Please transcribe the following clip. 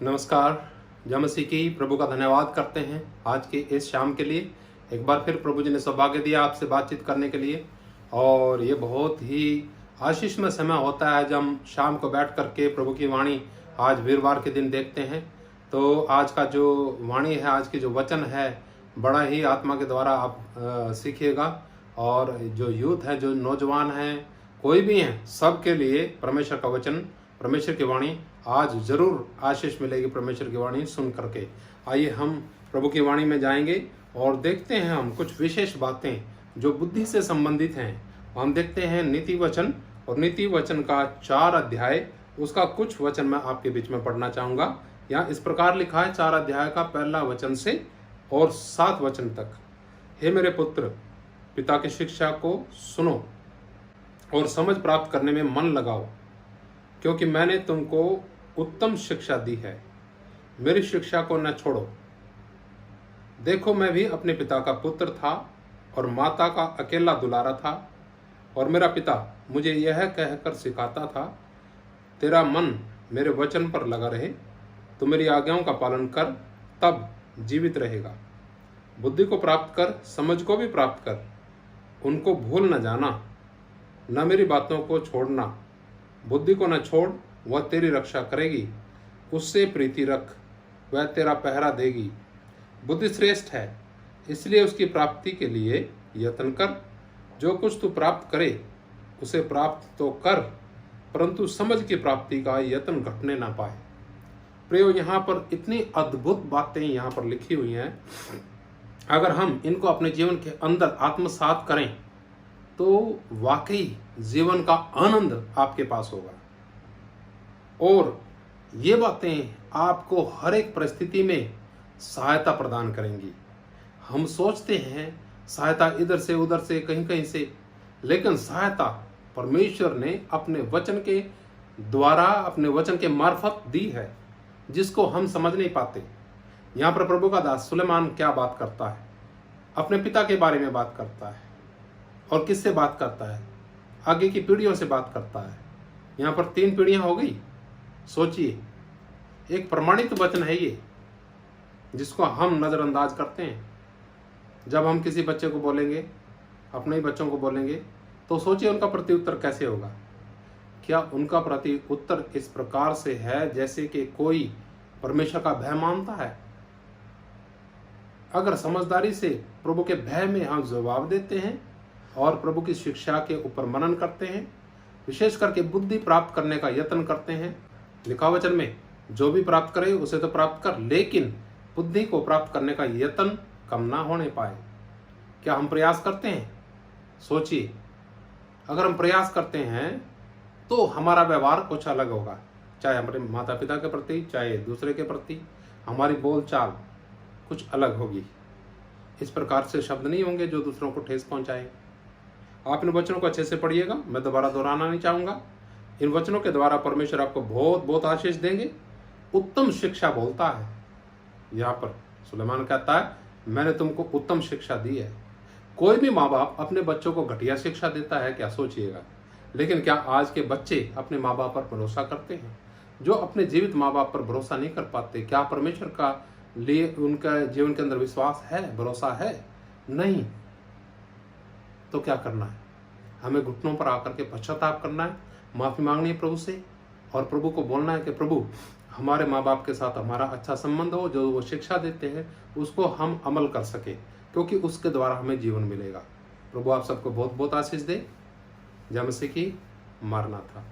नमस्कार। जय मसीह की। प्रभु का धन्यवाद करते हैं आज के इस शाम के लिए। एक बार फिर प्रभु जी ने सौभाग्य दिया आपसे बातचीत करने के लिए, और ये बहुत ही आशीषमय समय होता है जब हम शाम को बैठ करके प्रभु की वाणी आज वीरवार के दिन देखते हैं। तो आज का जो वाणी है, आज की जो वचन है, बड़ा ही आत्मा के द्वारा आप सीखिएगा। और जो यूथ है, जो नौजवान हैं, कोई भी हैं, सबके लिए परमेश्वर का वचन, परमेश्वर की वाणी आज जरूर आशीष मिलेगी। परमेश्वर की वाणी सुन करके आइए हम प्रभु की वाणी में जाएंगे और देखते हैं हम कुछ विशेष बातें जो बुद्धि से संबंधित हैं। हम देखते हैं नीति वचन, और नीति वचन का 4 अध्याय, उसका कुछ वचन मैं आपके बीच में पढ़ना चाहूँगा। यहाँ इस प्रकार लिखा है 4 अध्याय का पहला वचन से और 7 वचन तक। हे मेरे पुत्र, पिता की शिक्षा को सुनो और समझ प्राप्त करने में मन लगाओ, क्योंकि मैंने तुमको उत्तम शिक्षा दी है। मेरी शिक्षा को न छोड़ो। देखो, मैं भी अपने पिता का पुत्र था और माता का अकेला दुलारा था, और मेरा पिता मुझे यह कहकर सिखाता था, तेरा मन मेरे वचन पर लगा रहे, तो मेरी आज्ञाओं का पालन कर, तब जीवित रहेगा। बुद्धि को प्राप्त कर, समझ को भी प्राप्त कर, उनको भूल न जाना, न मेरी बातों को छोड़ना। बुद्धि को न छोड़, वह तेरी रक्षा करेगी। उससे प्रीति रख, वह तेरा पहरा देगी। बुद्धि श्रेष्ठ है, इसलिए उसकी प्राप्ति के लिए यत्न कर। जो कुछ तू प्राप्त करे उसे प्राप्त तो कर, परंतु समझ की प्राप्ति का यत्न घटने ना पाए। प्रियो, यहाँ पर इतनी अद्भुत बातें यहाँ पर लिखी हुई हैं। अगर हम इनको अपने जीवन के अंदर आत्मसात करें तो वाकई जीवन का आनंद आपके पास होगा, और ये बातें आपको हर एक परिस्थिति में सहायता प्रदान करेंगी। हम सोचते हैं सहायता इधर से उधर से कहीं कहीं से, लेकिन सहायता परमेश्वर ने अपने वचन के द्वारा, अपने वचन के मार्फत दी है, जिसको हम समझ नहीं पाते। यहाँ पर प्रभु का दास सुलेमान क्या बात करता है, अपने पिता के बारे में बात करता है। और किससे बात करता है? आगे की पीढ़ियों से बात करता है। यहाँ पर 3 पीढ़ियां हो गई। सोचिए, एक प्रमाणित वचन है ये, जिसको हम नजरअंदाज करते हैं। जब हम किसी बच्चे को बोलेंगे, अपने ही बच्चों को बोलेंगे, तो सोचिए उनका प्रत्युत्तर कैसे होगा। क्या उनका प्रत्युत्तर इस प्रकार से है जैसे कि कोई परमेश्वर का भय मानता है? अगर समझदारी से प्रभु के भय में हम जवाब देते हैं और प्रभु की शिक्षा के ऊपर मनन करते हैं, विशेष करके बुद्धि प्राप्त करने का यत्न करते हैं। लिखा वचन में, जो भी प्राप्त करे उसे तो प्राप्त कर, लेकिन बुद्धि को प्राप्त करने का यत्न कम ना होने पाए। क्या हम प्रयास करते हैं? सोचिए, अगर हम प्रयास करते हैं तो हमारा व्यवहार कुछ अलग होगा, चाहे हमारे माता पिता के प्रति, चाहे दूसरे के प्रति। हमारी बोलचाल कुछ अलग होगी। इस प्रकार से शब्द नहीं होंगे जो दूसरों को ठेस पहुंचाए। आप इन वचनों को अच्छे से पढ़िएगा, मैं दोबारा दोहराना नहीं चाहूँगा। इन वचनों के द्वारा परमेश्वर आपको बहुत बहुत आशीष देंगे। उत्तम शिक्षा बोलता है यहाँ पर। सुलेमान कहता है, मैंने तुमको उत्तम शिक्षा दी है। कोई भी माँ बाप अपने बच्चों को घटिया शिक्षा देता है क्या? सोचिएगा। लेकिन क्या आज के बच्चे अपने माँ बाप पर भरोसा करते हैं? जो अपने जीवित माँ बाप पर भरोसा नहीं कर पाते, क्या परमेश्वर का लिए उनका जीवन के अंदर विश्वास है, भरोसा है? नहीं। तो क्या करना है? हमें घुटनों पर आकर के पश्चाताप करना है, माफी मांगनी है प्रभु से, और प्रभु को बोलना है कि प्रभु, हमारे माँ बाप के साथ हमारा अच्छा संबंध हो, जो वो शिक्षा देते हैं उसको हम अमल कर सके, क्योंकि उसके द्वारा हमें जीवन मिलेगा। प्रभु आप सबको बहुत बहुत आशीष दे। जय मसीह की। मारनाथा।